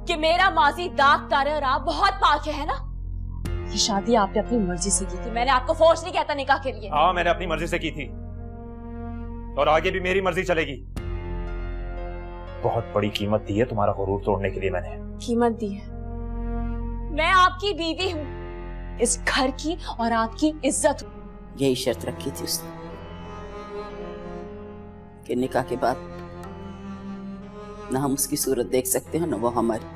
کہ میرا ماضی داغ تارے اور آپ بہت پاک ہے نا؟ یہ شادی آپ نے اپنی مرضی سے کی تھی، میں نے آپ کو فورس نہیں کہتا نکاح کے لیے. ہاں میں نے اپنی مرضی سے کی تھی اور آگے بھی میری مرضی چلے گی. بہت بڑی قیمت دی ہے تمہارا غرور توڑنے کے لیے میں نے. قیمت دی ہے؟ میں آپ کی بیوی ہوں، اس گھر کی اور آپ کی عزت ہوں. یہی شرط رکھی تھی اس نے کہ نکاح کے بعد نہ ہم اس کی صورت دیکھ سکتے ہیں نہ وہ ہماری.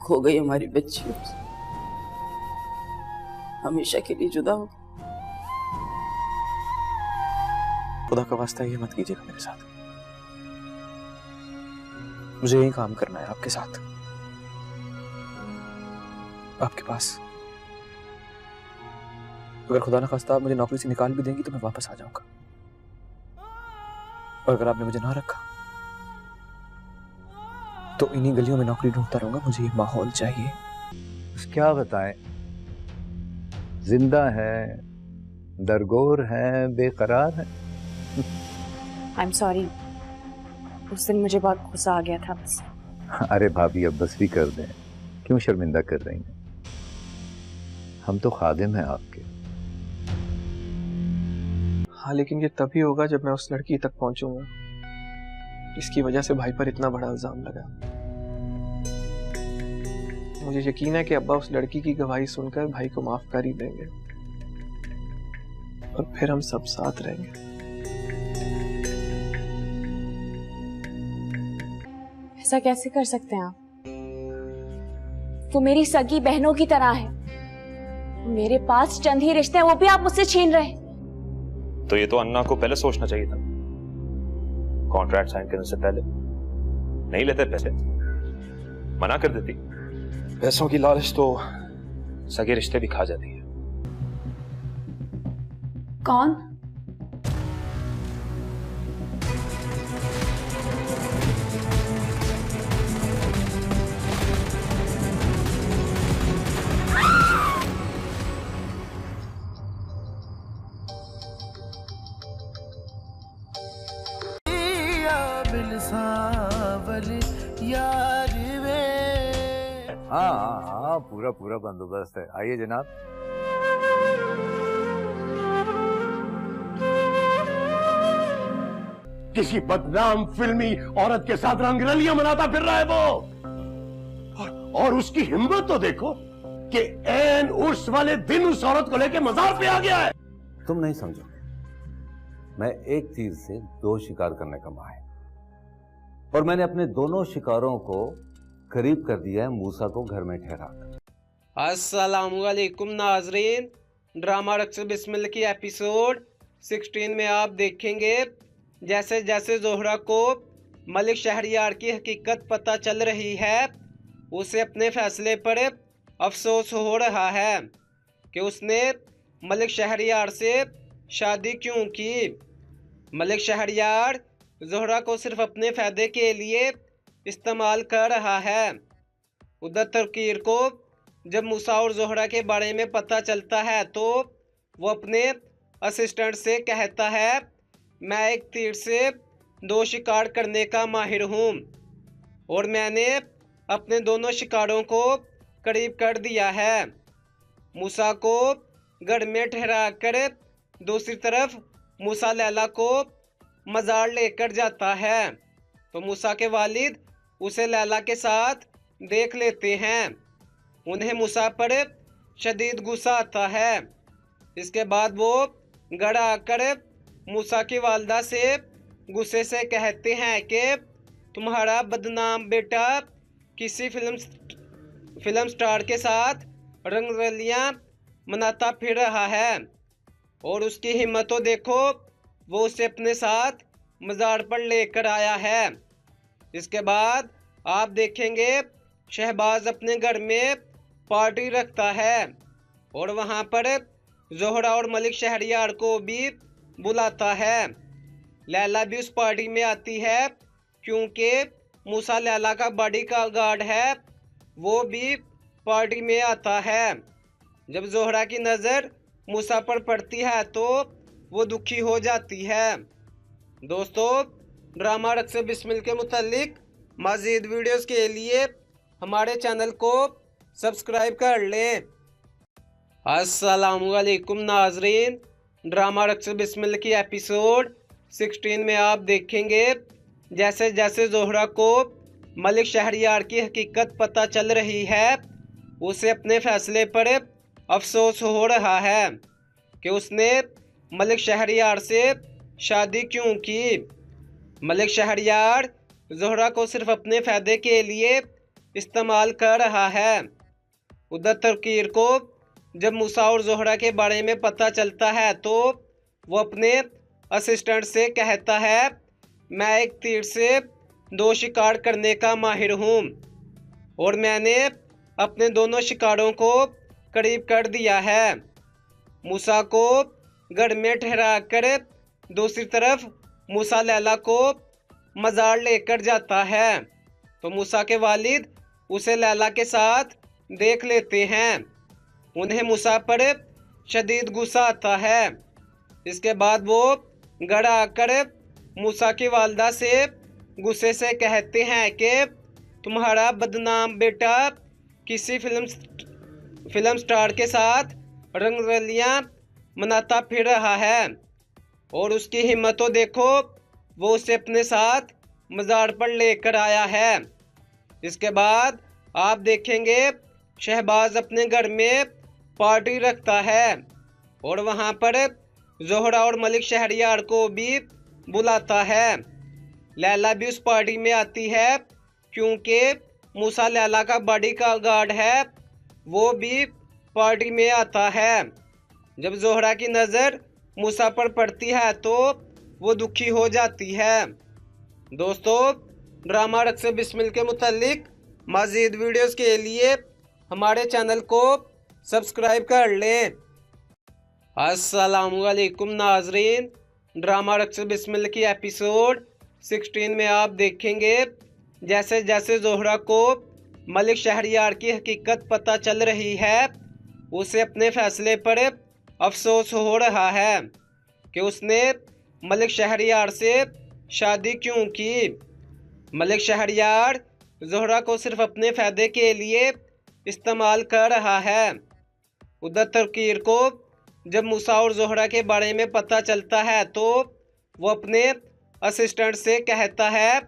کھو گئی ہماری بچی، ہمیشہ کے لیے جدا ہو. خدا کا واسطہ یہ مت کیجیے گا میرے ساتھ. مجھے یہی کام کرنا ہے آپ کے ساتھ، آپ کے پاس. اگر خدا نہ خواستہ آپ مجھے نوکری سے نکال بھی دیں گی تو میں واپس آ جاؤں گا، اور اگر آپ نے مجھے نہ رکھا تو انہی گلیوں میں نوکری ڈھونڈتا رہوں گا. مجھے یہ ماحول چاہیے. کیا بتائیں، زندہ ہے، درگور ہے، بے قرار ہے. I'm sorry، اس دن مجھے بہت غصہ آ گیا تھا بس. ارے بھابھی اب بس بھی کر دیں، کیوں شرمندہ کر رہی ہیں؟ ہم تو خادم ہیں آپ کے. ہاں لیکن یہ تبھی ہوگا جب میں اس لڑکی تک پہنچوں گا جس کی وجہ سے بھائی پر اتنا بڑا الزام لگا. مجھے یقین ہے کہ ابا اس لڑکی کی گواہی سن کر بھائی کو معاف کر ہی دیں گے اور پھر ہم سب ساتھ رہیں گے. ایسا کیسے کر سکتے ہیں آپ؟ وہ میری سگی بہنوں کی طرح ہے. میرے پاس چند ہی رشتے ہیں، وہ بھی آپ مجھ سے چھین رہے ہیں. تو یہ تو انا کو پہلے سوچنا چاہیے تھا. کانٹریکٹ سائن کرنے سے پہلے نہیں لیتے پیسے، منع کر دیتی. پیسوں کی لالچ تو سگے رشتے بھی کھا جاتی ہے. کون؟ ہاں پورا بندوبست ہے. آئیے جناب. کسی بدنام فلمی عورت کے ساتھ رنگ رلیاں مناتا پھر رہا ہے وہ، اور اس کی ہمت تو دیکھو کہ عین عرس والے دن اس عورت کو لے کے مزار پہ آ گیا ہے. تم نہیں سمجھو، میں ایک تیر سے دو شکار کرنے کا ماہر، اور میں نے اپنے دونوں شکاروں کو قریب کر دیا ہے موسیٰ کو گھر میں ٹھہرا کر. السلام علیکم ناظرین، ڈرامہ رقص بسم اللہ کی ایپیسوڈ 16 میں آپ دیکھیں گے جیسے جیسے زہرہ کو ملک شہریار کی حقیقت پتہ چل رہی ہے، اسے اپنے فیصلے پر افسوس ہو رہا ہے کہ اس نے ملک شہریار سے شادی کیوں کی. ملک شہریار زہرہ کو صرف اپنے فائدے کے لیے استعمال کر رہا ہے. ادھر ترکیر کو جب موسیٰ اور زہرہ کے بارے میں پتہ چلتا ہے تو وہ اپنے اسسٹنٹ سے کہتا ہے میں ایک تیر سے دو شکار کرنے کا ماہر ہوں اور میں نے اپنے دونوں شکاروں کو قریب کر دیا ہے. موسیٰ کو گڑھ میں ٹھہرا کر دوسری طرف موسیٰ لیلا کو مزار لے کر جاتا ہے تو موسیٰ کے والد اسے لیلا کے ساتھ دیکھ لیتے ہیں. انہیں موسیٰ پر شدید غصہ آتا ہے. اس کے بعد وہ گھر آ کر موسیٰ کی والدہ سے غصے سے کہتے ہیں کہ تمہارا بدنام بیٹا کسی فلم سٹار کے ساتھ رنگ رلیاں مناتا پھر رہا ہے اور اس کی ہمت تو دیکھو، وہ اسے اپنے ساتھ مزار پر لے کر آیا ہے. اس کے بعد آپ دیکھیں گے شہباز اپنے گھر میں پارٹی رکھتا ہے اور وہاں پر زہرہ اور ملک شہریار کو بھی بلاتا ہے. لیلا بھی اس پارٹی میں آتی ہے کیونکہ موسیٰ لیلا کا باڈی کا گارڈ ہے، وہ بھی پارٹی میں آتا ہے. جب زہرہ کی نظر موسیٰ پر پڑتی ہے تو वो दुखी हो जाती है। दोस्तों, ड्रामा रक्स बिस्मिल के मुतालिक मज़ीद वीडियोस के लिए हमारे चैनल को सब्सक्राइब कर लें। अस्सलामुअलैकुम नाजरीन, ड्रामा रक्स बिस्मिल की एपिसोड 16 में आप देखेंगे जैसे जैसे ज़ोहरा को मलिक शहरयार की हकीकत पता चल रही है, उसे अपने फैसले पर अफसोस हो रहा है कि उसने मलिक शहरयार से शादी क्यों की। मलिक शहरयार ज़ोहरा को सिर्फ अपने फ़ायदे के लिए इस्तेमाल कर रहा है। उधर तर्कीर को जब मूसा और ज़ोहरा के बारे में पता चलता है तो वो अपने असिस्टेंट से कहता है, मैं एक तीर से 2 शिकार करने का माहिर हूँ और मैंने अपने दोनों शिकारों को करीब कर दिया है। मूसा को गढ़ में ठहरा कर दूसरी तरफ मूसा लैला को मज़ार लेकर जाता है तो मूसा के वालिद उसे लैला के साथ देख लेते हैं। उन्हें मूसा पर शदीद गुस्सा आता है। इसके बाद वो गढ़ आकर मूसा की वालदा से गुस्से से कहते हैं कि तुम्हारा बदनाम बेटा किसी फिल्म स्टार के साथ रंगरलियां मनाता फिर रहा है और उसकी हिम्मत तो देखो, वो उसे अपने साथ मज़ार पर लेकर आया है। इसके बाद आप देखेंगे शहबाज अपने घर में पार्टी रखता है और वहाँ पर ज़ोहरा और मलिक शहरयार को भी बुलाता है। लैला भी उस पार्टी में आती है क्योंकि मूसा लैला का बॉडी का गार्ड है, वो भी पार्टी में आता है। जब ज़ोहरा की नज़र मूसा पर पड़ती है तो वो दुखी हो जाती है। दोस्तों, ड्रामा रक्स बिस्मिल के मुतालिक मज़ीद वीडियोस के लिए हमारे चैनल को सब्सक्राइब कर लें। अस्सलामुअलैकुम नाजरीन, ड्रामा रक्स बिस्मिल की एपिसोड 16 में आप देखेंगे जैसे जैसे ज़ोहरा को मलिक शहरयार की हकीकत पता चल रही है, उसे अपने फैसले पर अफसोस हो रहा है कि उसने मलिक शहरयार से शादी क्यों की। मलिक शहरयार ज़ोहरा को सिर्फ अपने फ़ायदे के लिए इस्तेमाल कर रहा है। उधर तर्कीर को जब मूसा और ज़ोहरा के बारे में पता चलता है तो वो अपने असिस्टेंट से कहता है,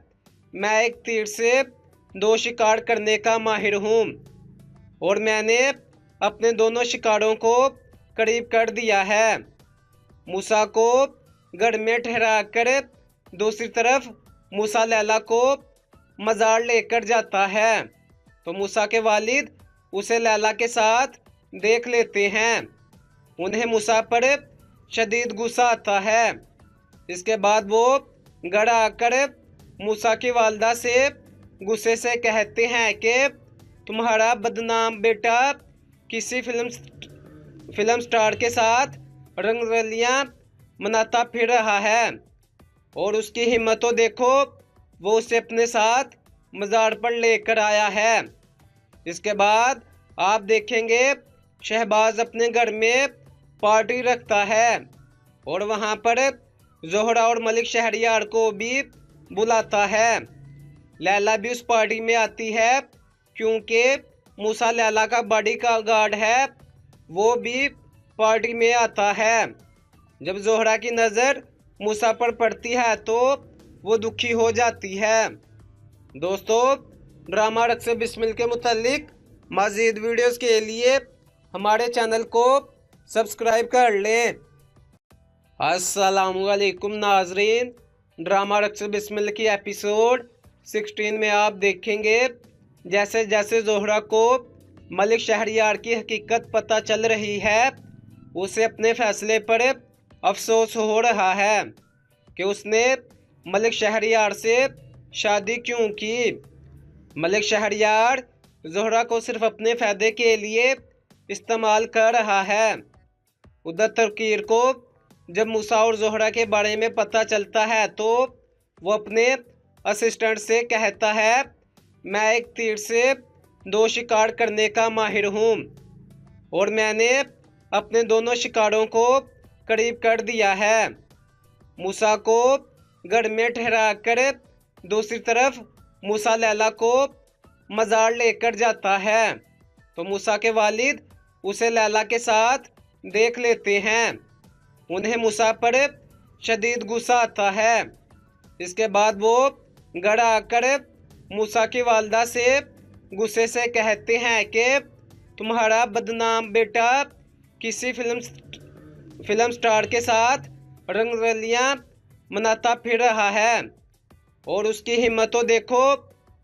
मैं एक तीर से 2 शिकार करने का माहिर हूँ और मैंने अपने दोनों शिकारों को करीब कर दिया है। मूसा को गढ़ में ठहरा कर दूसरी तरफ मूसा लैला को मज़ार लेकर जाता है तो मूसा के वालिद उसे लैला के साथ देख लेते हैं। उन्हें मूसा पर शदीद गुस्सा आता है। इसके बाद वो गढ़ आकर मूसा की वालदा से गुस्से से कहते हैं कि तुम्हारा बदनाम बेटा किसी फिल्म स्टार के साथ रंगरलियां मनाता फिर रहा है और उसकी हिम्मत तो देखो, वो उसे अपने साथ मज़ार पर लेकर आया है। इसके बाद आप देखेंगे शहबाज अपने घर में पार्टी रखता है और वहाँ पर ज़ोहरा और मलिक शहरयार को भी बुलाता है। लैला भी उस पार्टी में आती है क्योंकि मूसा लैला का बॉडी का गार्ड है, वो भी पार्टी में आता है। जब ज़ोहरा की नज़र मूसा पर पड़ती है तो वो दुखी हो जाती है। दोस्तों, ड्रामा रक्स बिस्मिल के मुतालिक मज़ीद वीडियोस के लिए हमारे चैनल को सब्सक्राइब कर लें। अस्सलामुअलैकुम नाजरीन, ड्रामा रक्स बिस्मिल की एपिसोड 16 में आप देखेंगे जैसे जैसे ज़ोहरा को मलिक शहरयार की हकीकत पता चल रही है, उसे अपने फैसले पर अफसोस हो रहा है कि उसने मलिक शहरयार से शादी क्यों की। मलिक शहरयार ज़ोहरा को सिर्फ अपने फ़ायदे के लिए इस्तेमाल कर रहा है। उधर तर्कीर को जब मूसा और ज़ोहरा के बारे में पता चलता है तो वो अपने असिस्टेंट से कहता है, मैं एक तीर से 2 शिकार करने का माहिर हूँ और मैंने अपने दोनों शिकारों को करीब कर दिया है। मूसा को गढ़ में ठहरा कर दूसरी तरफ मूसा लैला को मज़ार लेकर जाता है तो मूसा के वालिद उसे लैला के साथ देख लेते हैं। उन्हें मूसा पर शदीद गुस्सा आता है। इसके बाद वो गढ़ आकर मूसा की वालदा से गुस्से से कहते हैं कि तुम्हारा बदनाम बेटा किसी फिल्म स्टार के साथ रंगरलियां मनाता फिर रहा है और उसकी हिम्मत तो देखो,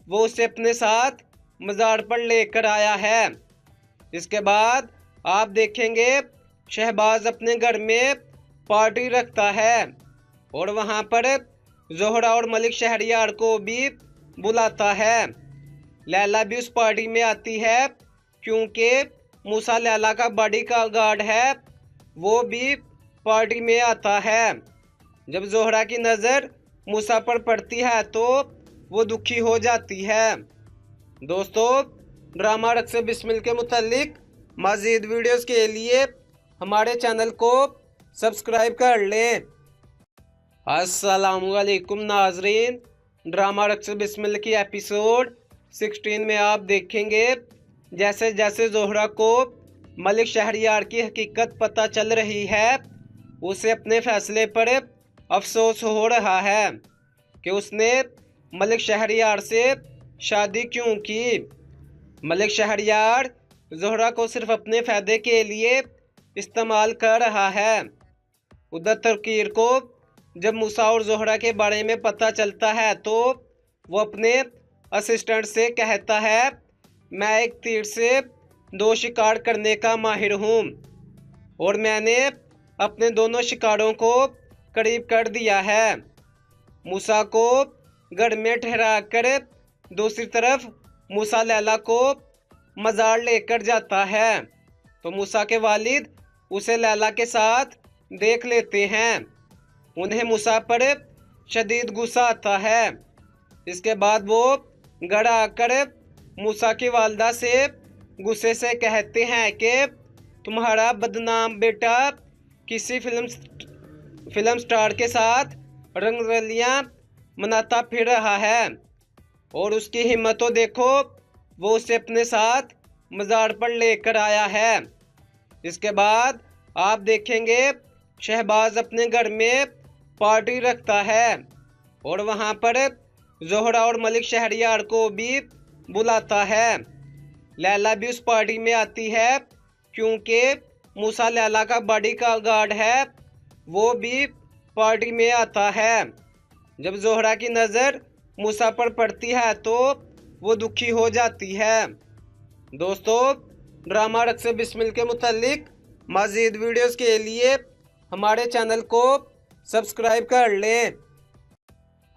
वो उसे अपने साथ मज़ार पर लेकर आया है। इसके बाद आप देखेंगे शहबाज अपने घर में पार्टी रखता है और वहाँ पर जोहरा और मलिक शहरियार को भी बुलाता है। लैला भी उस पार्टी में आती है क्योंकि मूसा लैला का बॉडी का गार्ड है, वो भी पार्टी में आता है। जब जोहरा की नज़र मूसा पर पड़ती है तो वो दुखी हो जाती है। दोस्तों, ड्रामा रक्स बिस्मिल के मुतालिक मज़ीद वीडियोस के लिए हमारे चैनल को सब्सक्राइब कर लें। अस्सलामुअलैकुम नाजरीन, ड्रामा रक्स बिस्मिल की एपिसोड 16 में आप देखेंगे जैसे जैसे जोहरा को मलिक शहरियार की हकीकत पता चल रही है, उसे अपने फैसले पर अफसोस हो रहा है कि उसने मलिक शहरियार से शादी क्यों की। मलिक शहरियार जोहरा को सिर्फ अपने फ़ायदे के लिए इस्तेमाल कर रहा है। उधर तर्कीर को जब मूसा और जोहरा के बारे में पता चलता है तो वो अपने असिस्टेंट से कहता है, मैं एक तीर से 2 शिकार करने का माहिर हूँ और मैंने अपने दोनों शिकारों को करीब कर दिया है। मूसा को गढ़ में ठहरा कर दूसरी तरफ मूसा लैला को मज़ार लेकर जाता है तो मूसा के वालिद उसे लैला के साथ देख लेते हैं। उन्हें मूसा पर शदीद गुस्सा आता है। इसके बाद वो गढ़ आकर मूसा की वालदा से गुस्से से कहते हैं कि तुम्हारा बदनाम बेटा किसी फिल्म स्टार के साथ रंगरलियां मनाता फिर रहा है और उसकी हिम्मत तो देखो, वो उसे अपने साथ मज़ार पर लेकर आया है। इसके बाद आप देखेंगे शहबाज अपने घर में पार्टी रखता है और वहाँ पर जोहरा और मलिक शहरियार को भी बुलाता है। लैला भी उस पार्टी में आती है क्योंकि मूसा लैला का बॉडी का गार्ड है, वो भी पार्टी में आता है। जब जोहरा की नज़र मूसा पर पड़ती है तो वो दुखी हो जाती है। दोस्तों, ड्रामा रक्स बिस्मिल के मुतालिक मज़ीद वीडियोस के लिए हमारे चैनल को सब्सक्राइब कर लें।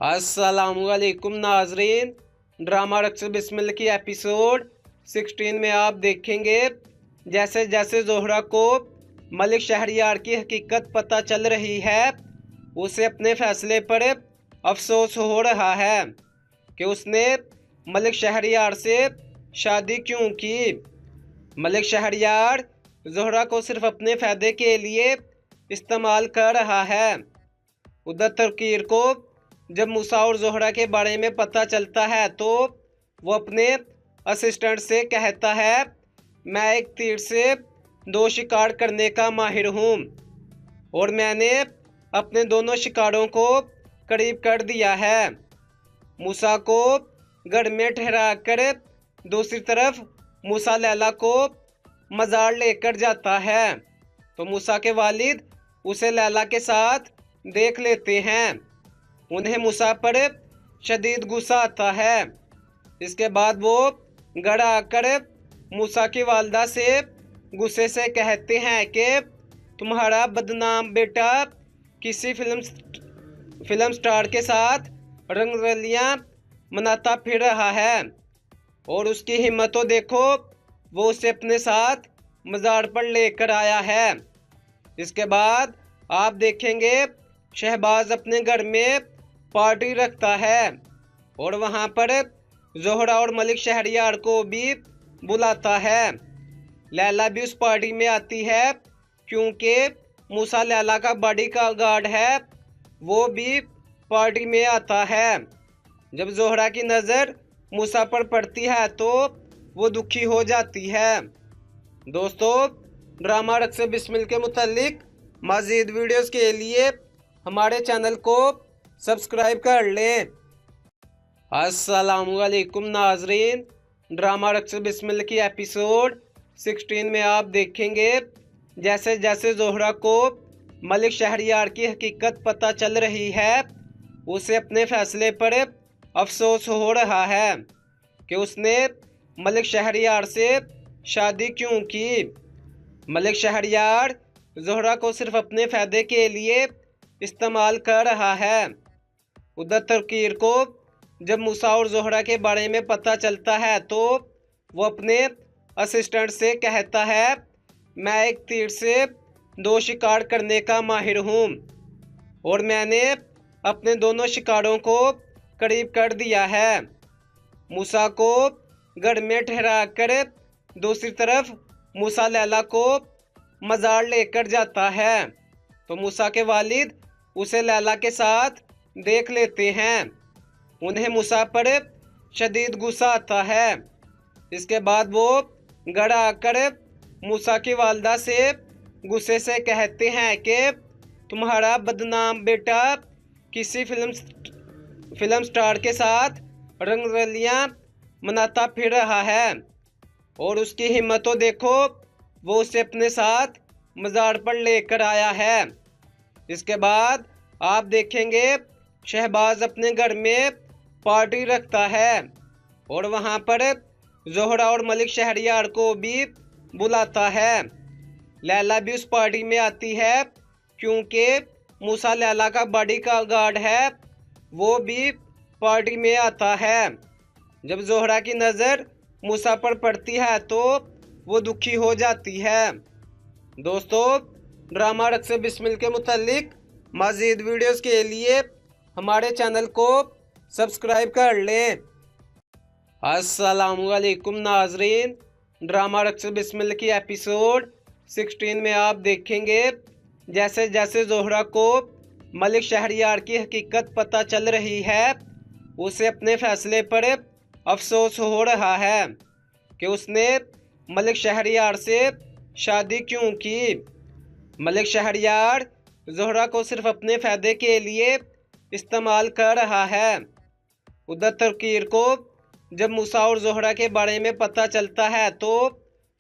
अस्सलामुअलैकुम नाजरीन, ड्रामा रक्स बिस्मिल की एपिसोड 16 में आप देखेंगे जैसे जैसे जोहरा को मलिक शहरियार की हकीकत पता चल रही है, उसे अपने फैसले पर अफसोस हो रहा है कि उसने मलिक शहरियार से शादी क्यों की। मलिक शहरियार जोहरा को सिर्फ अपने फ़ायदे के लिए इस्तेमाल कर रहा है। उधर तर्कीर को जब मूसा और जोहरा के बारे में पता चलता है तो वो अपने असिस्टेंट से कहता है, मैं एक तीर से 2 शिकार करने का माहिर हूँ और मैंने अपने दोनों शिकारों को करीब कर दिया है। मूसा को गढ़ में ठहरा कर दूसरी तरफ मूसा लैला को मज़ार लेकर जाता है तो मूसा के वालिद उसे लैला के साथ देख लेते हैं। उन्हें मूसा पर शदीद गुस्सा आता है। इसके बाद वो गढ़ आकर मूसा की वालदा से गुस्से से कहते हैं कि तुम्हारा बदनाम बेटा किसी फिल्म स्टार के साथ रंगरलियां मनाता फिर रहा है और उसकी हिम्मत तो देखो, वो उसे अपने साथ मज़ार पर लेकर आया है। इसके बाद आप देखेंगे शहबाज अपने घर में पार्टी रखता है और वहाँ पर जोहरा और मलिक शहरियार को भी बुलाता है। लैला भी उस पार्टी में आती है क्योंकि मूसा लैला का बॉडी का गार्ड है वो भी पार्टी में आता है। जब जोहरा की नज़र मूसा पर पड़ती है तो वो दुखी हो जाती है। दोस्तों, ड्रामा रक्स बिस्मिल के मुतालिक मज़ीद वीडियोस के लिए हमारे चैनल को सब्सक्राइब कर लें। अस्सलामुअलैकुम नाजरीन, ड्रामा रक्स बिस्मिल की एपिसोड 16 में आप देखेंगे जैसे जैसे जोहरा को मलिक शहरयार की हकीकत पता चल रही है उसे अपने फैसले पर अफसोस हो रहा है कि उसने मलिक शहरयार से शादी क्यों की। मलिक शहरयार जोहरा को सिर्फ अपने फ़ायदे के लिए इस्तेमाल कर रहा है। उधर तर्कीर को जब मूसा और जोहरा के बारे में पता चलता है तो वो अपने असिस्टेंट से कहता है, मैं एक तीर से 2 शिकार करने का माहिर हूँ और मैंने अपने दोनों शिकारों को करीब कर दिया है। मूसा को गढ़ में ठहरा कर दूसरी तरफ मूसा लैला को मज़ार लेकर जाता है तो मूसा के वालिद उसे लैला के साथ देख लेते हैं। उन्हें मूसा पर शदीद गुस्सा आता है। इसके बाद वो गढ़ आकर मूसा की वालदा से गुस्से से कहते हैं कि तुम्हारा बदनाम बेटा किसी फिल्म स्टार के साथ रंगरलियां मनाता फिर रहा है और उसकी हिम्मत तो देखो, वो उसे अपने साथ मज़ार पर लेकर आया है। इसके बाद आप देखेंगे शहबाज अपने घर में पार्टी रखता है और वहाँ पर जोहरा और मलिक शहरयार को भी बुलाता है। लैला भी उस पार्टी में आती है क्योंकि मूसा लैला का बॉडी का गार्ड है वो भी पार्टी में आता है। जब जोहरा की नज़र मूसा पर पड़ती है तो वो दुखी हो जाती है। दोस्तों, ड्रामा रक्स बिस्मिल के मुतालिक मज़ीद वीडियोस के लिए हमारे चैनल को सब्सक्राइब कर लें। अस्सलामुअलैकुम नाजरीन, ड्रामा रक्स बिस्मिल की एपिसोड 16 में आप देखेंगे जैसे जैसे जोहरा को मलिक शहरयार की हकीकत पता चल रही है उसे अपने फैसले पर अफसोस हो रहा है कि उसने मलिक शहरयार से शादी क्यों की। मलिक शहरयार जोहरा को सिर्फ अपने फ़ायदे के लिए इस्तेमाल कर रहा है। उधर तर्कीर को जब मूसा और जोहरा के बारे में पता चलता है तो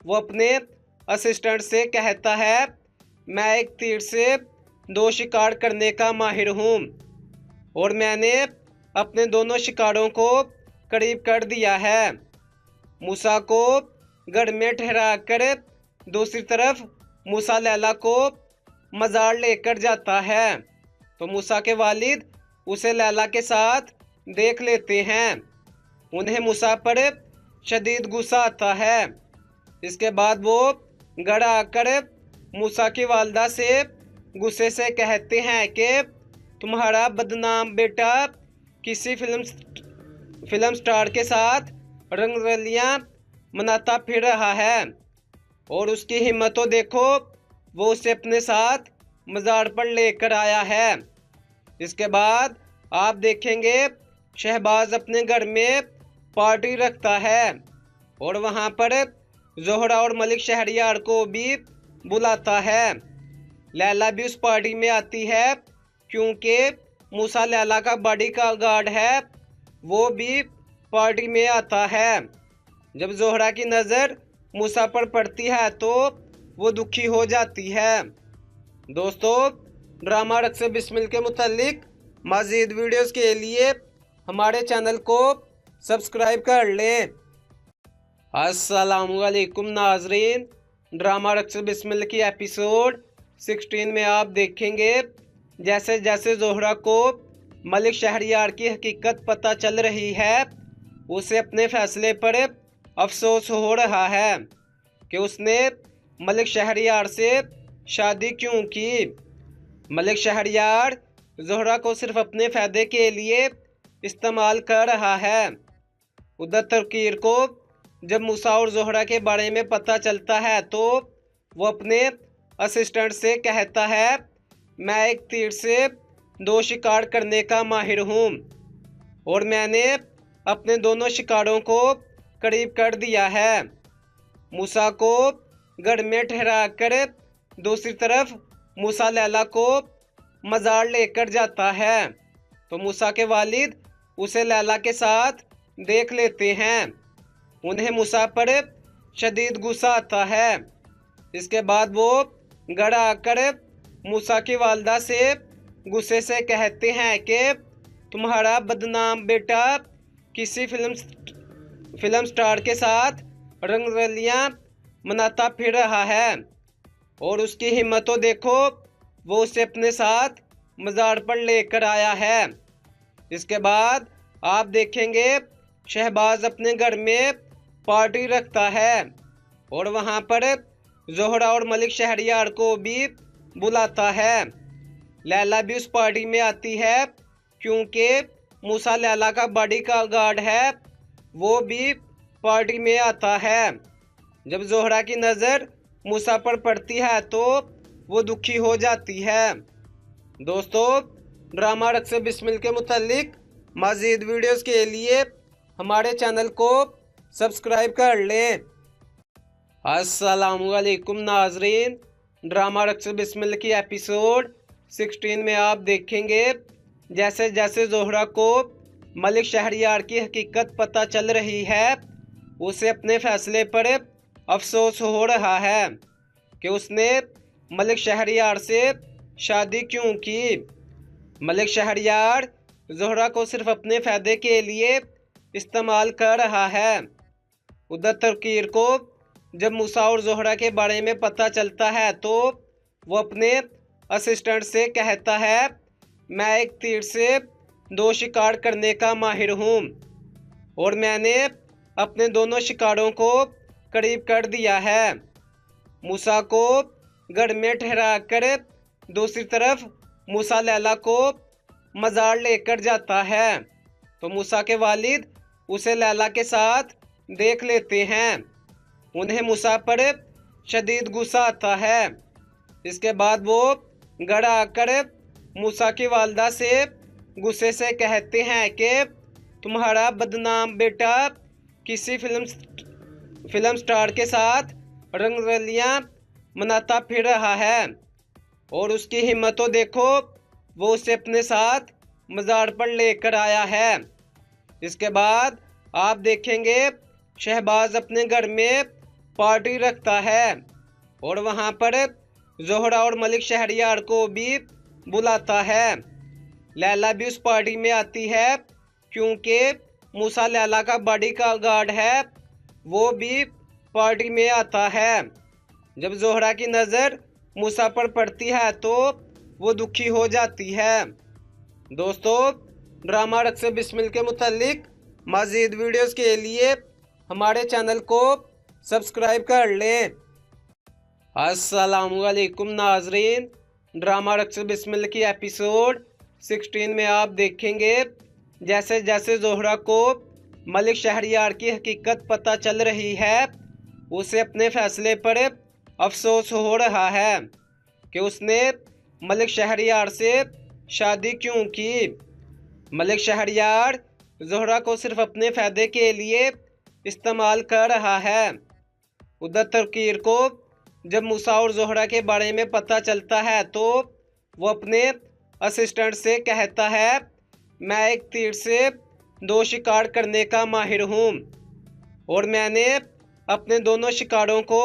वो अपने असिस्टेंट से कहता है, मैं एक तीर से 2 शिकार करने का माहिर हूँ और मैंने अपने दोनों शिकारों को करीब कर दिया है। मूसा को गढ़ में ठहरा कर दूसरी तरफ मूसा लैला को मज़ार लेकर जाता है तो मूसा के वालिद उसे लैला के साथ देख लेते हैं। उन्हें मूसा पर शदीद गुस्सा आता है। इसके बाद वो गढ़ आकर मूसा की वालदा से गुस्से से कहते हैं कि तुम्हारा बदनाम बेटा किसी फिल्म स्टार के साथ रंगरलियां मनाता फिर रहा है और उसकी हिम्मत तो देखो, वो उसे अपने साथ मज़ार पर लेकर आया है। इसके बाद आप देखेंगे शहबाज अपने घर में पार्टी रखता है और वहाँ पर जोहरा और मलिक शहरयार को भी बुलाता है। लैला भी उस पार्टी में आती है क्योंकि मूसा लैला का बॉडी का गार्ड है वो भी पार्टी में आता है। जब जोहरा की नज़र मूसा पर पड़ती है तो वो दुखी हो जाती है। दोस्तों, ड्रामा रक्स बिस्मिल के मुतालिक मज़ीद वीडियोस के लिए हमारे चैनल को सब्सक्राइब कर लें। अस्सलामुअलैकुम नाजरीन, ड्रामा रक्स बिस्मिल की एपिसोड 16 में आप देखेंगे जैसे जैसे जोहरा को मलिक शहरयार की हकीकत पता चल रही है उसे अपने फैसले पर अफसोस हो रहा है कि उसने मलिक शहरयार से शादी क्यों की। मलिक शहरयार जोहरा को सिर्फ अपने फ़ायदे के लिए इस्तेमाल कर रहा है। उधर तर्कीर को जब मूसा और जोहरा के बारे में पता चलता है तो वो अपने असिस्टेंट से कहता है मैं एक तीर से 2 शिकार करने का माहिर हूँ और मैंने अपने दोनों शिकारों को करीब कर दिया है। मूसा को गढ़ में ठहरा कर दूसरी तरफ मूसा लैला को मज़ार लेकर जाता है तो मूसा के वालिद उसे लैला के साथ देख लेते हैं। उन्हें मूसा पर शदीद गुस्सा आता है। इसके बाद वो गढ़ आकर मूसा की वालदा से गुस्से से कहते हैं कि तुम्हारा बदनाम बेटा किसी फिल्म स्टार के साथ रंगरलियां मनाता फिर रहा है और उसकी हिम्मत तो देखो, वो उसे अपने साथ मज़ार पर लेकर आया है। इसके बाद आप देखेंगे शहबाज अपने घर में पार्टी रखता है और वहाँ पर जोहरा और मलिक शहरियार को भी बुलाता है। लैला भी उस पार्टी में आती है क्योंकि मूसा लैला का बॉडी का गार्ड है, वो भी पार्टी में आता है। जब जोहरा की नज़र मूसा पर पड़ती है तो वो दुखी हो जाती है। दोस्तों, ड्रामा रक्स बिस्मिल के मुतालिक मज़ीद वीडियोस के लिए हमारे चैनल को सब्सक्राइब कर लें। अस्सलामुअलैकुम नाजरीन, ड्रामा रक्स बिस्मिल की एपिसोड 16 में आप देखेंगे जैसे जैसे जोहरा को मलिक शहरियार की हकीकत पता चल रही है, उसे अपने फैसले पर अफसोस हो रहा है कि उसने मलिक शहरियार से शादी क्यों की। मलिक शहरियार जोहरा को सिर्फ अपने फ़ायदे के लिए इस्तेमाल कर रहा है। उधर तर्कीर को जब मूसा और जोहरा के बारे में पता चलता है तो वो अपने असिस्टेंट से कहता है मैं एक तीर से 2 शिकार करने का माहिर हूँ और मैंने अपने दोनों शिकारों को करीब कर दिया है। मूसा को गढ़ में ठहरा कर दूसरी तरफ मूसा लैला को मज़ार लेकर जाता है तो मूसा के वालिद उसे लैला के साथ देख लेते हैं। उन्हें मूसा पर शदीद गुस्सा आता है। इसके बाद वो गढ़ आकर मूसा की वालदा से गुस्से से कहते हैं कि तुम्हारा बदनाम बेटा किसी फिल्म स्टार के साथ रंगरलियां मनाता फिर रहा है और उसकी हिम्मत तो देखो, वो उसे अपने साथ मज़ार पर लेकर आया है। इसके बाद आप देखेंगे शहबाज अपने घर में पार्टी रखता है और वहाँ पर जोहरा और मलिक शहरियार को भी बुलाता है। लैला भी उस पार्टी में आती है क्योंकि मूसा लैला का बॉडी का गार्ड है, वो भी पार्टी में आता है। जब जोहरा की नज़र मूसा पर पड़ती है तो वो दुखी हो जाती है। दोस्तों, ड्रामा रक्स बिस्मिल के मुतालिक मज़ीद वीडियोस के लिए हमारे चैनल को सब्सक्राइब कर लें। अस्सलामुअलैकुम नाजरीन, ड्रामा रक्स बिस्मिल की एपिसोड 16 में आप देखेंगे जैसे जैसे जोहरा को मलिक शहरियार की हकीकत पता चल रही है, उसे अपने फैसले पर अफसोस हो रहा है कि उसने मलिक शहरियार से शादी क्यों की। मलिक शहरियार जोहरा को सिर्फ अपने फ़ायदे के लिए इस्तेमाल कर रहा है। उधर तर्कीर को जब मूसा और जोहरा के बारे में पता चलता है तो वो अपने असिस्टेंट से कहता है मैं एक तीर से 2 शिकार करने का माहिर हूँ और मैंने अपने दोनों शिकारों को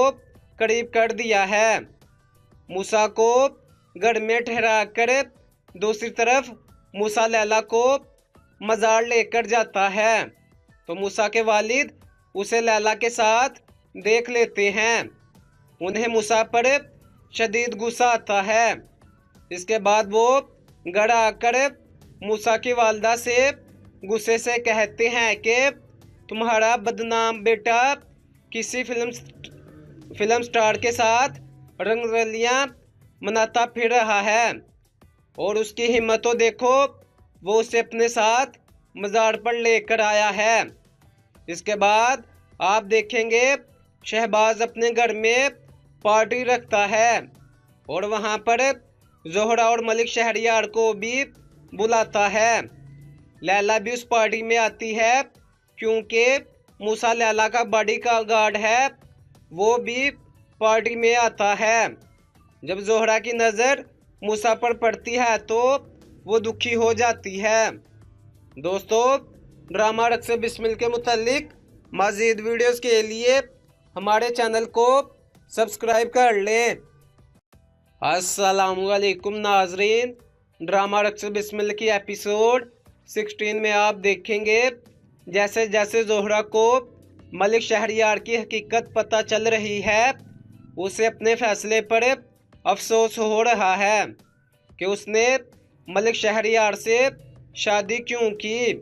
करीब कर दिया है। मूसा को गढ़ में ठहरा कर दूसरी तरफ मूसा लैला को मज़ार लेकर जाता है तो मूसा के वालिद उसे लैला के साथ देख लेते हैं। उन्हें मूसा पर शदीद गुस्सा आता है। इसके बाद वो गढ़ आकर मूसा की वालदा से गुस्से से कहते हैं कि तुम्हारा बदनाम बेटा किसी फिल्म स्टार के साथ रंगरलियां मनाता फिर रहा है और उसकी हिम्मत तो देखो, वो उसे अपने साथ मज़ार पर लेकर आया है। इसके बाद आप देखेंगे शहबाज अपने घर में पार्टी रखता है और वहां पर जोहरा और मलिक शहरयार को भी बुलाता है। लैला भी उस पार्टी में आती है क्योंकि मूसा लैला का बॉडी का गार्ड है, वो भी पार्टी में आता है। जब जोहरा की नज़र मूसा पर पड़ती है तो वो दुखी हो जाती है। दोस्तों, ड्रामा रक्स बिस्मिल के मुतालिक मज़ीद वीडियोस के लिए हमारे चैनल को सब्सक्राइब कर लें। अस्सलामुअलैकुम नाजरीन, ड्रामा रक्स बिस्मिल की एपिसोड 16 में आप देखेंगे जैसे जैसे जोहरा को मलिक शहरयार की हकीकत पता चल रही है, उसे अपने फैसले पर अफसोस हो रहा है कि उसने मलिक शहरयार से शादी क्यों की।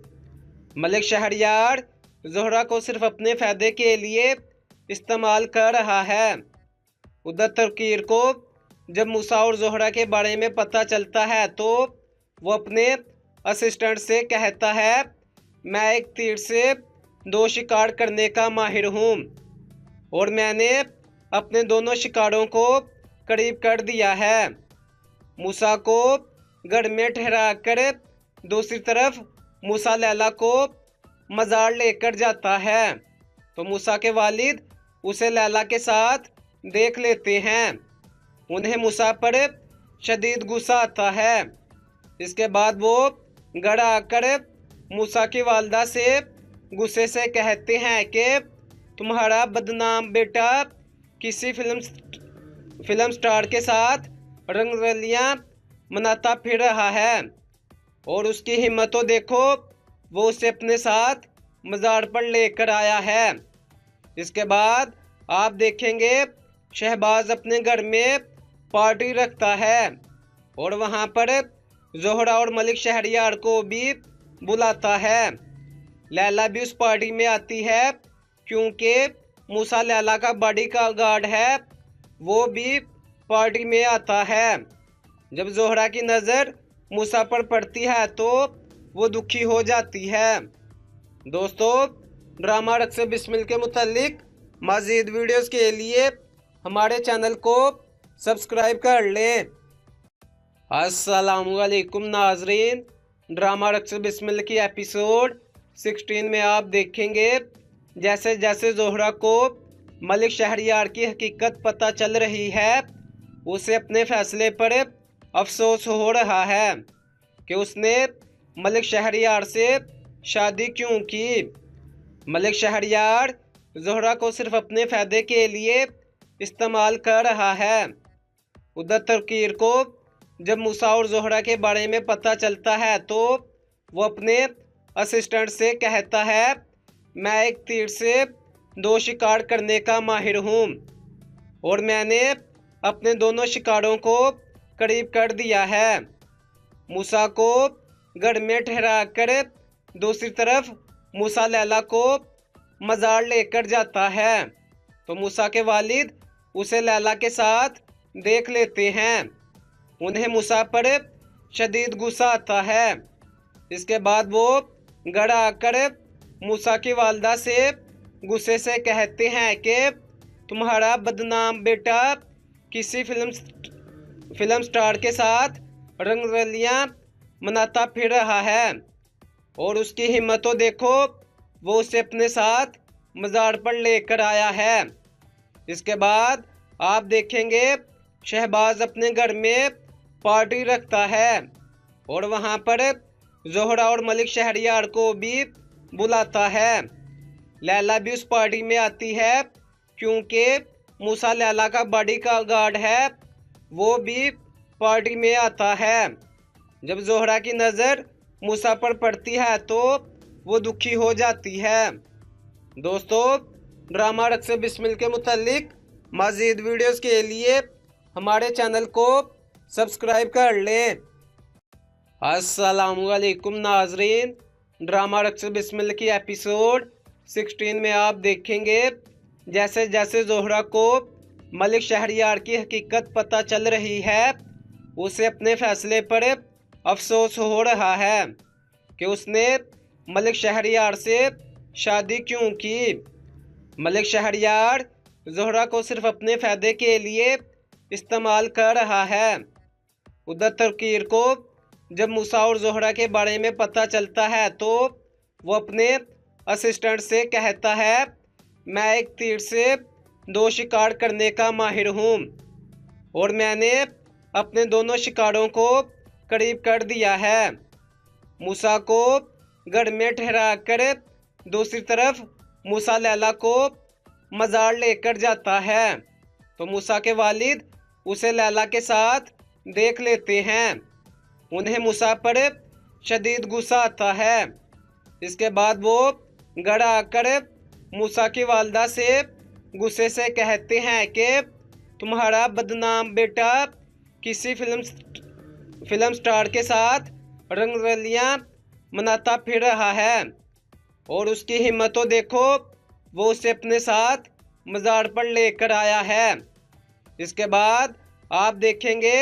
मलिक शहरयार जोहरा को सिर्फ अपने फ़ायदे के लिए इस्तेमाल कर रहा है। उधर तर्कीर को जब मूसा और जोहरा के बारे में पता चलता है तो वो अपने असिस्टेंट से कहता है, मैं एक तीर से 2 शिकार करने का माहिर हूँ और मैंने अपने दोनों शिकारों को करीब कर दिया है। मूसा को गढ़ में ठहरा कर दूसरी तरफ मूसा लैला को मज़ार लेकर जाता है तो मूसा के वालिद उसे लैला के साथ देख लेते हैं। उन्हें मूसा पर शदीद गुस्सा आता है। इसके बाद वो गढ़ आकर मूसा की वालदा से गुस्से से कहते हैं कि तुम्हारा बदनाम बेटा किसी फिल्म स्टार के साथ रंगरलियां मनाता फिर रहा है और उसकी हिम्मत तो देखो, वो उसे अपने साथ मज़ार पर लेकर आया है। इसके बाद आप देखेंगे शहबाज अपने घर में पार्टी रखता है और वहां पर जोहरा और मलिक शहरयार को भी बुलाता है। लैला भी उस पार्टी में आती है क्योंकि मूसा लैला का बॉडी का गार्ड है, वो भी पार्टी में आता है। जब जोहरा की नज़र मूसा पर पड़ती है तो वो दुखी हो जाती है। दोस्तों, ड्रामा रक्स बिस्मिल के मुतालिक मज़ीद वीडियोस के लिए हमारे चैनल को सब्सक्राइब कर लें। अस्सलामुअलैकुम नाजरीन, ड्रामा रक्स बिस्मिल की एपिसोड 16 में आप देखेंगे जैसे जैसे जोहरा को मलिक शहरयार की हकीकत पता चल रही है, उसे अपने फैसले पर अफसोस हो रहा है कि उसने मलिक शहरयार से शादी क्यों की। मलिक शहरयार जोहरा को सिर्फ अपने फ़ायदे के लिए इस्तेमाल कर रहा है। उधर तर्कीर को जब मूसा और जोहरा के बारे में पता चलता है तो वो अपने असिस्टेंट से कहता है, मैं एक तीर से 2 शिकार करने का माहिर हूँ और मैंने अपने दोनों शिकारों को करीब कर दिया है। मूसा को गढ़ में ठहरा कर दूसरी तरफ मूसा लैला को मज़ार लेकर जाता है तो मूसा के वालिद उसे लैला के साथ देख लेते हैं। उन्हें मूसा पर शदीद गुस्सा आता है। इसके बाद वो गढ़ आकर मूसा की वालदा से गुस्से से कहते हैं कि तुम्हारा बदनाम बेटा किसी फिल्म स्टार के साथ रंगरलियां मनाता फिर रहा है और उसकी हिम्मत तो देखो, वो उसे अपने साथ मज़ार पर लेकर आया है। इसके बाद आप देखेंगे शहबाज अपने घर में पार्टी रखता है और वहां पर जोहरा और मलिक शहरयार को भी बुलाता है। लैला भी उस पार्टी में आती है क्योंकि मूसा लैला का बॉडी का गार्ड है, वो भी पार्टी में आता है। जब जोहरा की नज़र मूसा पर पड़ती है तो वो दुखी हो जाती है। दोस्तों, ड्रामा रक्स बिस्मिल के मुतालिक मज़ीद वीडियोस के लिए हमारे चैनल को सब्सक्राइब कर लें। अस्सलामुअलैकुम नाजरीन, ड्रामा रक्स बिस्मिल की एपिसोड 16 में आप देखेंगे जैसे जैसे जोहरा को मलिक शहरयार की हकीकत पता चल रही है, उसे अपने फैसले पर अफसोस हो रहा है कि उसने मलिक शहरयार से शादी क्यों की। मलिक शहरयार जोहरा को सिर्फ अपने फ़ायदे के लिए इस्तेमाल कर रहा है। उधर तौकीर को जब मूसा और जोहरा के बारे में पता चलता है तो वो अपने असिस्टेंट से कहता है, मैं एक तीर से 2 शिकार करने का माहिर हूँ और मैंने अपने दोनों शिकारों को करीब कर दिया है। मूसा को गढ़ में ठहरा कर दूसरी तरफ मूसा लैला को मज़ार लेकर जाता है तो मूसा के वालिद उसे लैला के साथ देख लेते हैं। उन्हें मूसा पर शदीद गुस्सा आता है। इसके बाद वो गढ़ आकर मूसा की वालदा से गुस्से से कहते हैं कि तुम्हारा बदनाम बेटा किसी फिल्म स्टार के साथ रंगरलियां मनाता फिर रहा है और उसकी हिम्मत तो देखो, वो उसे अपने साथ मज़ार पर लेकर आया है। इसके बाद आप देखेंगे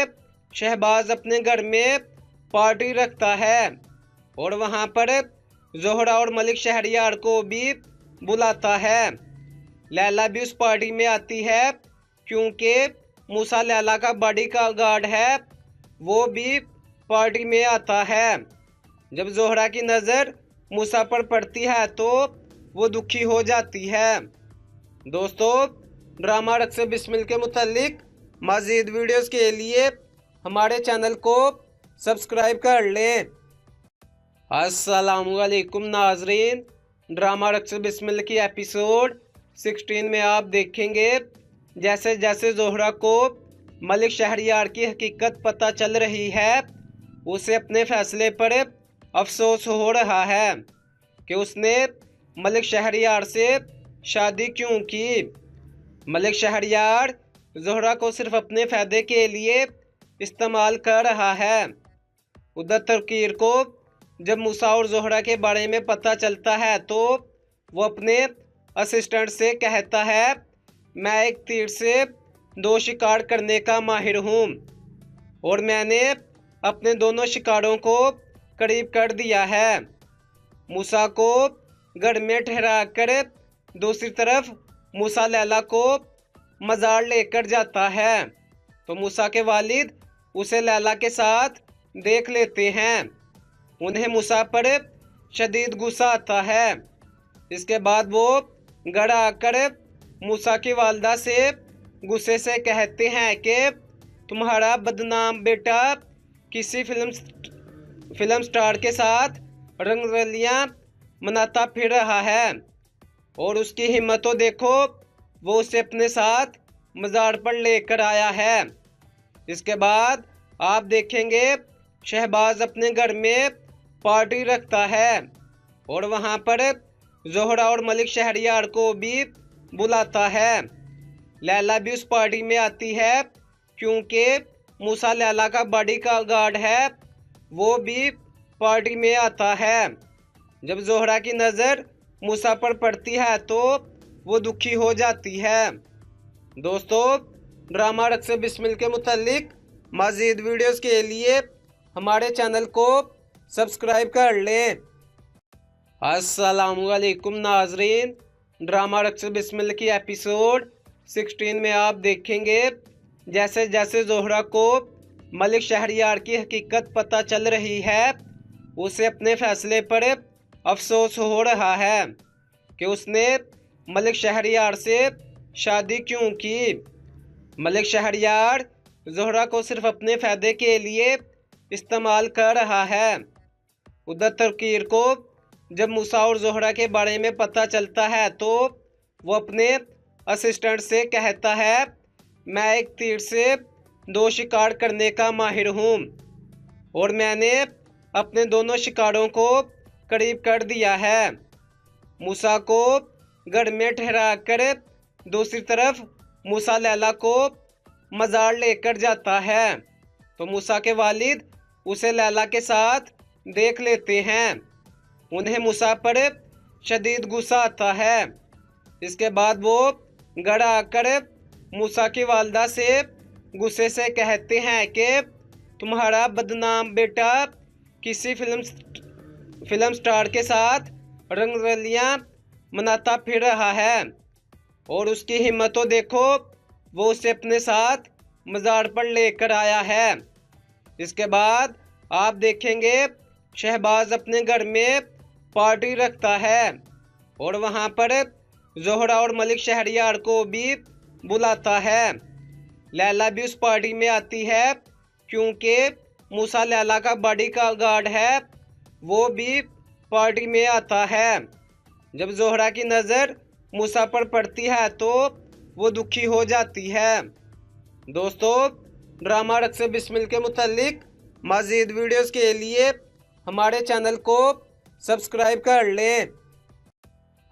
शहबाज अपने घर में पार्टी रखता है और वहाँ पर जोहरा और मलिक शहरियार को भी बुलाता है। लैला भी उस पार्टी में आती है क्योंकि मूसा लैला का बॉडी का गार्ड है, वो भी पार्टी में आता है। जब जोहरा की नज़र मूसा पर पड़ती है तो वो दुखी हो जाती है। दोस्तों, ड्रामा रक्स बिस्मिल के मुतालिक मज़ीद वीडियोस के लिए हमारे चैनल को सब्सक्राइब कर लें। अस्सलामुअलैकुम नाजरीन, ड्रामा रक्स बिस्मिल की एपिसोड 16 में आप देखेंगे जैसे जैसे जोहरा को मलिक शहरियार की हकीकत पता चल रही है, उसे अपने फैसले पर अफसोस हो रहा है कि उसने मलिक शहरियार से शादी क्यों की। मलिक शहरियार जोहरा को सिर्फ अपने फ़ायदे के लिए इस्तेमाल कर रहा है। उधर तौकीर को जब मूसा और जोहरा के बारे में पता चलता है तो वो अपने असिस्टेंट से कहता है, मैं एक तीर से 2 शिकार करने का माहिर हूँ और मैंने अपने दोनों शिकारों को करीब कर दिया है। मूसा को गढ़ में ठहरा कर दूसरी तरफ मूसा लैला को मज़ार लेकर जाता है तो मूसा के वालिद उसे लैला के साथ देख लेते हैं। उन्हें मूसा पर शदीद गुस्सा आता है। इसके बाद वो गढ़ आकर मूसा की वालदा से गुस्से से कहते हैं कि तुम्हारा बदनाम बेटा किसी फिल्म स्टार के साथ रंगरलियां मनाता फिर रहा है और उसकी हिम्मत तो देखो, वो उसे अपने साथ मज़ार पर लेकर आया है। इसके बाद आप देखेंगे शहबाज अपने घर में पार्टी रखता है और वहाँ पर जोहरा और मलिक शहरियार को भी बुलाता है। लैला भी उस पार्टी में आती है क्योंकि मूसा लैला का बॉडी का गार्ड है, वो भी पार्टी में आता है। जब जोहरा की नज़र मूसा पर पड़ती है तो वो दुखी हो जाती है। दोस्तों, ड्रामा रक्स बिस्मिल के मुतालिक मज़ीद वीडियोस के लिए हमारे चैनल को सब्सक्राइब कर लें। अस्सलामुअलैकुम नाजरीन, ड्रामा रक्स बिस्मिल की एपिसोड 16 में आप देखेंगे जैसे जैसे जोहरा को मलिक शहरियार की हकीकत पता चल रही है, उसे अपने फैसले पर अफसोस हो रहा है कि उसने मलिक शहरियार से शादी क्यों की। मलिक शहरियार जोहरा को सिर्फ अपने फ़ायदे के लिए इस्तेमाल कर रहा है। उधर तौकीर को जब मूसा और जोहरा के बारे में पता चलता है तो वो अपने असिस्टेंट से कहता है, मैं एक तीर से 2 शिकार करने का माहिर हूँ और मैंने अपने दोनों शिकारों को करीब कर दिया है। मूसा को गढ़ में ठहरा कर दूसरी तरफ मूसा लैला को मज़ार लेकर जाता है तो मूसा के वालिद उसे लैला के साथ देख लेते हैं। उन्हें मूसा पर शदीद गुस्सा आता है। इसके बाद वो गढ़ आकर मूसा की वालदा से गुस्से से कहते हैं कि तुम्हारा बदनाम बेटा किसी फिल्म स्टार के साथ रंगरलियां मनाता फिर रहा है और उसकी हिम्मत तो देखो, वो उसे अपने साथ मज़ार पर लेकर आया है। इसके बाद आप देखेंगे शहबाज अपने घर में पार्टी रखता है और वहां पर जोहरा और मलिक शहरयार को भी बुलाता है। लैला भी उस पार्टी में आती है क्योंकि मूसा लैला का बॉडी का गार्ड है, वो भी पार्टी में आता है। जब जोहरा की नज़र मूसा पर पड़ती है तो वो दुखी हो जाती है। दोस्तों, ड्रामा रक्स बिस्मिल के मुतालिक मज़ीद वीडियोस के लिए हमारे चैनल को सब्सक्राइब कर लें।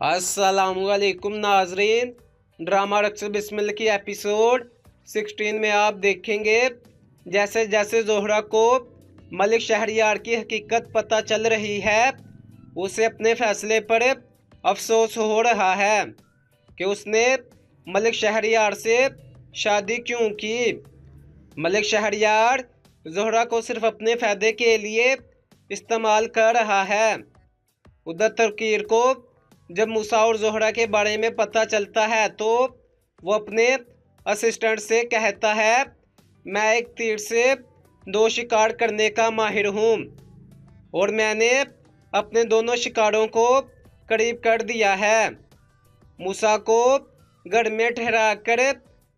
अस्सलामुअलैकुम नाजरीन, ड्रामा रक्स बिस्मिल की एपिसोड 16 में आप देखेंगे जैसे जैसे जोहरा को मलिक शहरयार की हकीकत पता चल रही है, उसे अपने फैसले पर अफसोस हो रहा है कि उसने मलिक शहरयार से शादी क्यों की। मलिक शहरयार जोहरा को सिर्फ अपने फ़ायदे के लिए इस्तेमाल कर रहा है। उधर तर्कीर को जब मूसा और जोहरा के बारे में पता चलता है तो वो अपने असिस्टेंट से कहता है, मैं एक तीर से 2 शिकार करने का माहिर हूँ और मैंने अपने दोनों शिकारों को करीब कर दिया है। मूसा को घर में ठहरा कर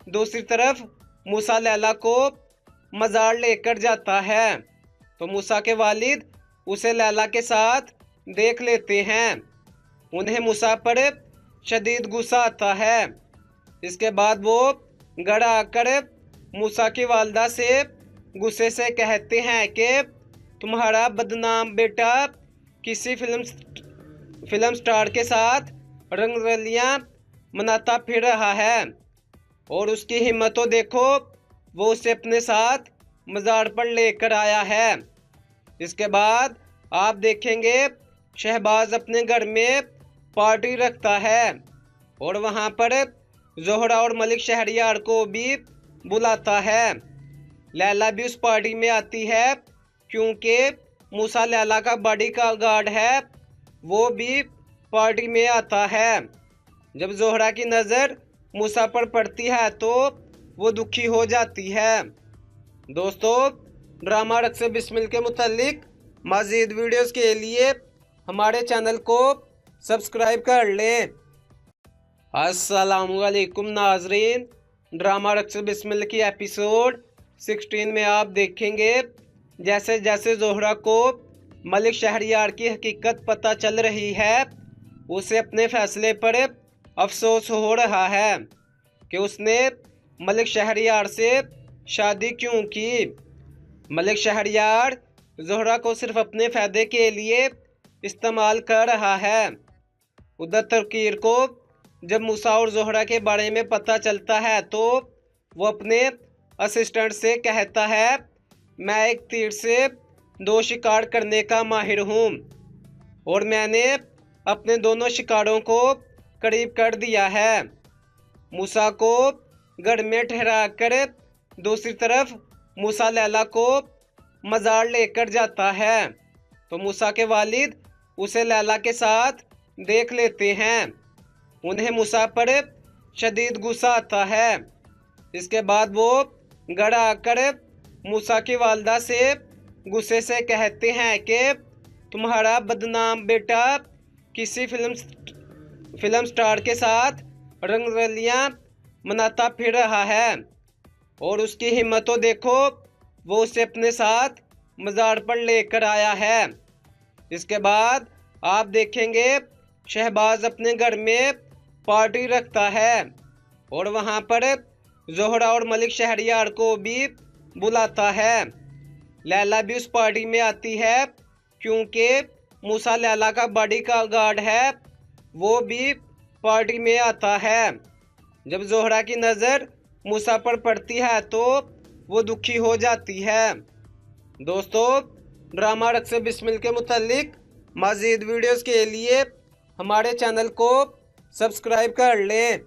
दूसरी तरफ मूसा लैला को मज़ार लेकर जाता है तो मूसा के वालिद उसे लैला के साथ देख लेते हैं। उन्हें मूसा पर शदीद गुस्सा आता है। इसके बाद वो घर आकर मूसा की वालदा से गुस्से से कहते हैं कि तुम्हारा बदनाम बेटा किसी फिल्म स्टार के साथ रंगरलियां मनाता फिर रहा है और उसकी हिम्मत तो देखो, वो उसे अपने साथ मज़ार पर लेकर आया है। इसके बाद आप देखेंगे शहबाज अपने घर में पार्टी रखता है और वहां पर जोहरा और मलिक शहरयार को भी बुलाता है। लैला भी उस पार्टी में आती है क्योंकि मूसा लैला का बॉडी का गार्ड है, वो भी पार्टी में आता है। जब जोहरा की नज़र मूसा पर पड़ती है तो वो दुखी हो जाती है। दोस्तों, ड्रामा रक्स बिस्मिल के मुतालिक मज़ीद वीडियोस के लिए हमारे चैनल को सब्सक्राइब कर लें। अस्सलामुअलैकुम नाजरीन, ड्रामा रक्स बिस्मिल की एपिसोड 16 में आप देखेंगे जैसे जैसे जोहरा को मलिक शहरयार की हकीकत पता चल रही है, उसे अपने फैसले पर अफसोस हो रहा है कि उसने मलिक शहरयार से शादी क्यों की। मलिक शहरयार जोहरा को सिर्फ अपने फ़ायदे के लिए इस्तेमाल कर रहा है। उधर तर्कीर को जब मूसा और जोहरा के बारे में पता चलता है तो वो अपने असिस्टेंट से कहता है, मैं एक तीर से 2 शिकार करने का माहिर हूँ और मैंने अपने दोनों शिकारों को करीब कर दिया है। मूसा को घर में ठहरा कर दूसरी तरफ मूसा लैला को मज़ार लेकर जाता है तो मूसा के वालिद उसे लैला के साथ देख लेते हैं। उन्हें मूसा पर शदीद गुस्सा आता है। इसके बाद वो घर आकर मूसा की वालदा से गुस्से से कहते हैं कि तुम्हारा बदनाम बेटा किसी फिल्म स्टार के साथ रंगरलियां मनाता फिर रहा है और उसकी हिम्मत तो देखो, वो उसे अपने साथ मज़ार पर लेकर आया है। इसके बाद आप देखेंगे शहबाज अपने घर में पार्टी रखता है और वहां पर जोहरा और मलिक शहरयार को भी बुलाता है। लैला भी उस पार्टी में आती है क्योंकि मूसा लैला का बॉडी का गार्ड है, वो भी पार्टी में आता है। जब जोहरा की नज़र मूसा पर पड़ती है तो वो दुखी हो जाती है। दोस्तों, ड्रामा रक्स बिस्मिल के मुतालिक मज़ीद वीडियोस के लिए हमारे चैनल को सब्सक्राइब कर लें।